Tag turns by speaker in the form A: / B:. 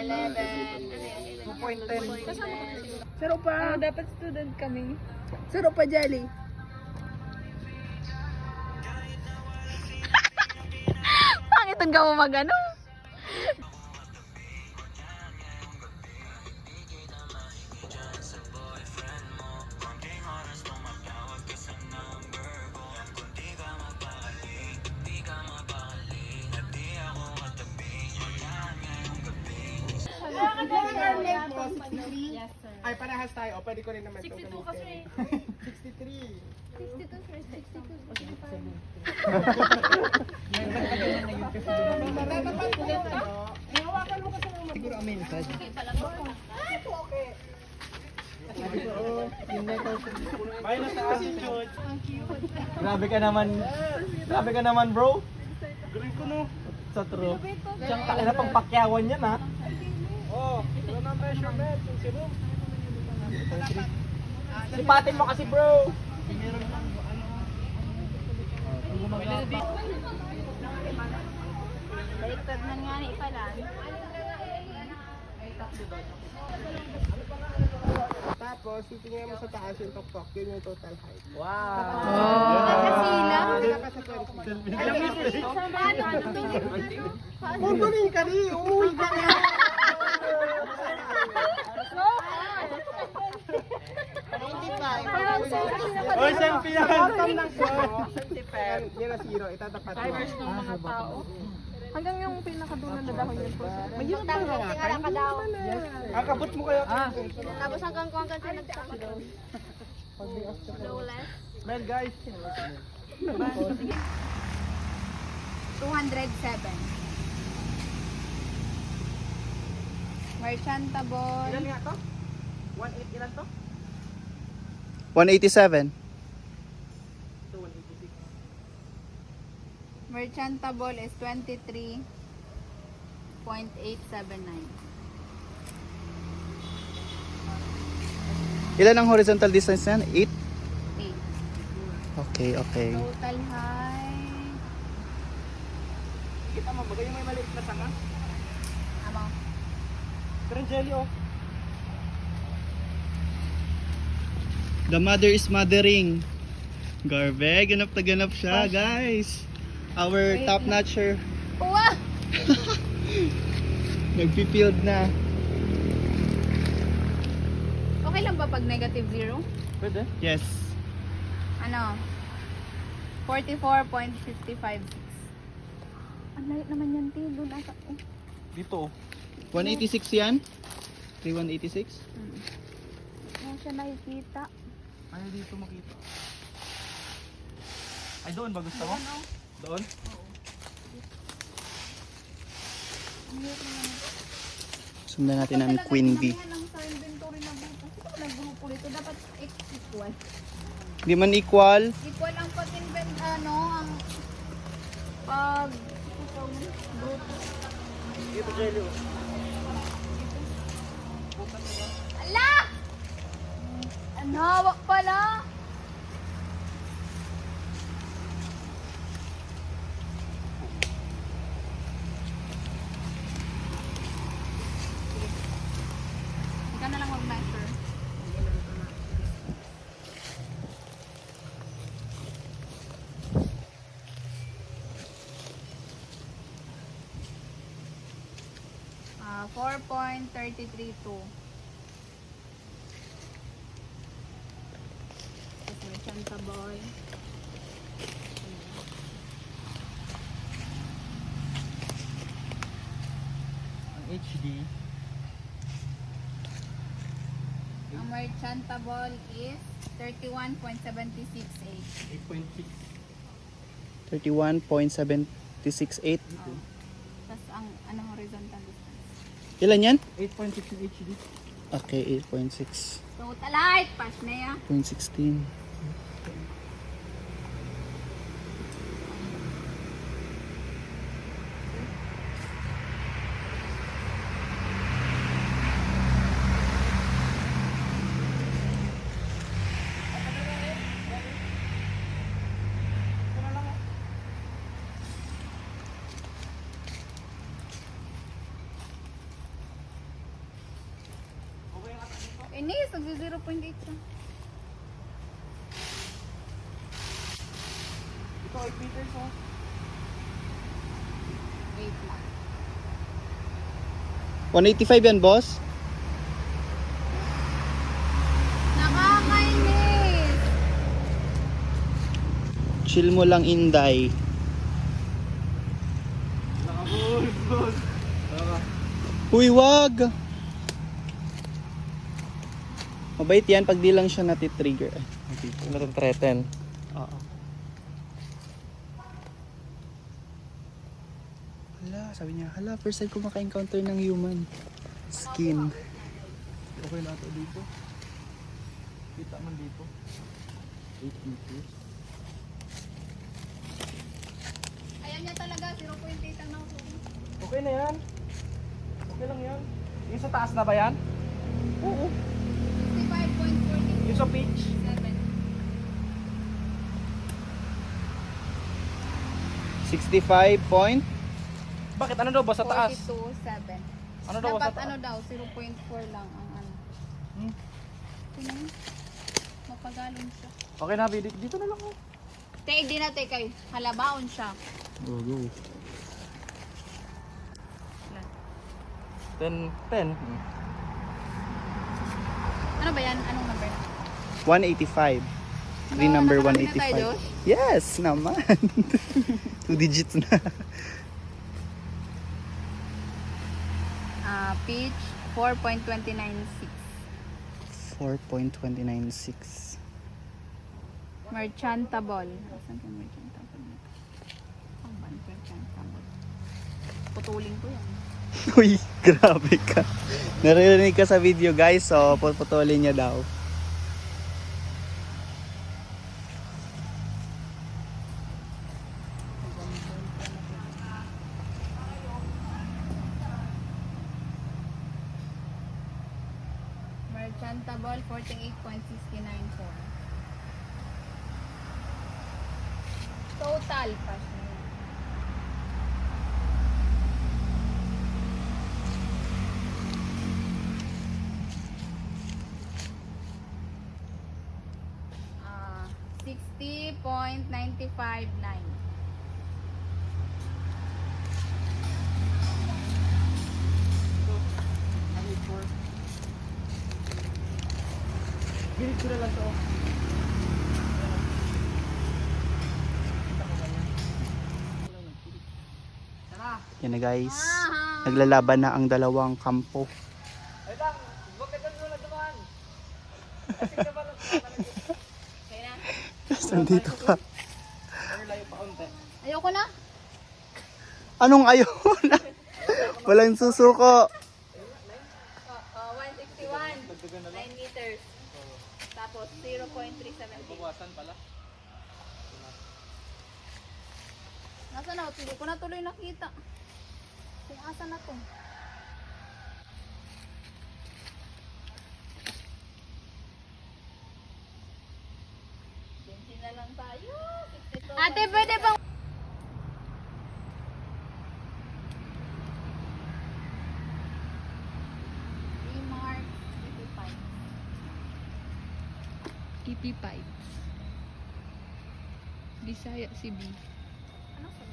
A: 2.10. Saro pa.
B: Dapat student kami.
A: Saro pa, Jelly.
B: Pangitan ka mo magano?
A: Ay, parehas tayo. O, pwede ko rin naman
C: 62
A: itong
C: kasi.
A: 63.
C: 62, sir. 62.
A: Hawakan mo kasi naman. Siguro American. Bayan na sa asin, George.
D: Grabe ka naman, bro.
A: Galing ko, no?
D: Sa true. Siyang takina pang pakyawan yan, ha?
A: Oh, wala na measurement. Yung sino?
D: Lipatin mo kasi, bro.
C: Baliktad man nga ni pala.
A: Tapos, titingnan mo sa taas yung tuktok. Yun yung total height.
D: Wow.
C: Nakasila.
A: Dapat sa 20. Alam mo, Pagduling ka rin. Umuwi ka na.
D: Oy, selfie yan.
A: Bottom ng yan na zero. Itatapat mo.
B: Hanggang yung pinakadulo na dahon yun po.
A: Mahirap ba nga?
C: Tingala ka daw.
A: Kabot mo kaya.
C: Tapos hanggang kung hanggang siya nagsakot. Flawless.
A: Well, guys.
C: 207. Merchantable.
A: Ilan nga to? 1.8 ilan to?
E: 187.
A: Ito, 186.
C: Merchantable is 23.879.
E: Ilan ang horizontal distance yan? 8?
C: 8.
E: Okay, okay.
C: Total height.
A: Kita mo, bagay yung may maliit na sanga.
C: Amo.
A: Pero jelly, oh.
E: The mother is mothering. Garbe, ganap na ganap siya, guys. Our top notcher.
C: Uwa!
E: Nagpipield na.
C: Okay lang ba pag negative 0?
D: Pwede.
E: Yes.
C: Ano? 44.556. Ang light naman yan, Tin. Doon ata. Oh.
D: Dito.
E: 186 yan? 3186?
C: Ano siya nakikita?
D: Ano dito makita? Ay, doon ba gusto mo?
C: Ano?
D: Doon?
E: Sundan natin ang Queen Bee.
C: Ang sa inventory na buto. Ito nag-grupo nito. Dapat equal.
E: Hindi man equal.
C: Equal ang pag-invent, ano, ang pag grupo.
A: Dito, jelly, oh.
C: Ala! Ang hawak pala. Ikaw na lang mag-measure. Ah, 4.332. Merchantable.
D: Ang HD.
C: Ang merchantable is 31.768.
D: 8.6.
E: 31.768.
C: Tapos ang ano horizontal distance.
E: Ilan yan?
D: 8.6 yung HD.
E: Okay, 8.6.
C: Total height, pas na ya.
E: 0.16.
C: Inis, nagsi 0.8 siya.
A: Ito 8 meters oh.
C: Wait lang.
E: 185 yan, boss?
C: Nakakainis!
E: Chill mo lang, Inday.
A: Nakabul, boss.
E: Uy, wag! Mabait yan pag di lang siya natitrigger.
D: Natang-threaten.
E: Oo. Hala, sabi niya, hala, first time ko maka-encounter ng human skin.
D: Okay na ito dito. Kita man dito. 8 meters.
C: Ayaw niya talaga, 0.8 ang nakuha.
A: Okay na yan. Okay lang yan. Yung sa taas na ba yan? Oo.
C: 65.47.
A: Yung sa pitch?
E: 65 point?
A: Bakit? Ano daw ba sa taas?
C: 42.7.
A: Ano daw ba sa
C: Dapat
A: taas?
C: ano daw, 0.4 lang ang ano.
A: Hmm?
C: Ito na yun. Mapagalon siya.
A: Okay na, dito na lang oh.
C: Take din natin kay halabaon siya.
E: Go, go.
D: 10.
C: Ano ba yan? Anong number na?
E: 185. Green number
C: Nakarami na tayo,
E: 185. Yes, naman. 2 digits na.
C: Pitch 4.296.
E: 4.296.
C: Merchantable. Asan ka merchantable na? Ang ba merchantable? Putulin ko yan.
E: Uy, grabe ka. Naririnig ka sa video, guys. So, putulin niya daw.
C: Merchantable 48.694. Total pa siya. Ah, 60.959.
A: Bilid ko na lang to.
E: Yan na, guys. Naglalaban na ang dalawang kampo.
A: Ay lang, huwag ka doon na dumaan. Kasi ka ba lang
C: Okay na?
E: Nandito ka.
A: Or layo pa unti.
C: Ayoko na.
E: Anong ayaw na? Walang susuko.
C: 161. 9 meters. Tapos 0.370.
D: Bawasan pala.
C: Nasa na? Hindi ko na tuloy nakita. Kung asa na to. Bensin na lang tayo. 52. Ate, pwede bang... Remark 55.
B: TP5. Bisaya si B.
C: Ano sa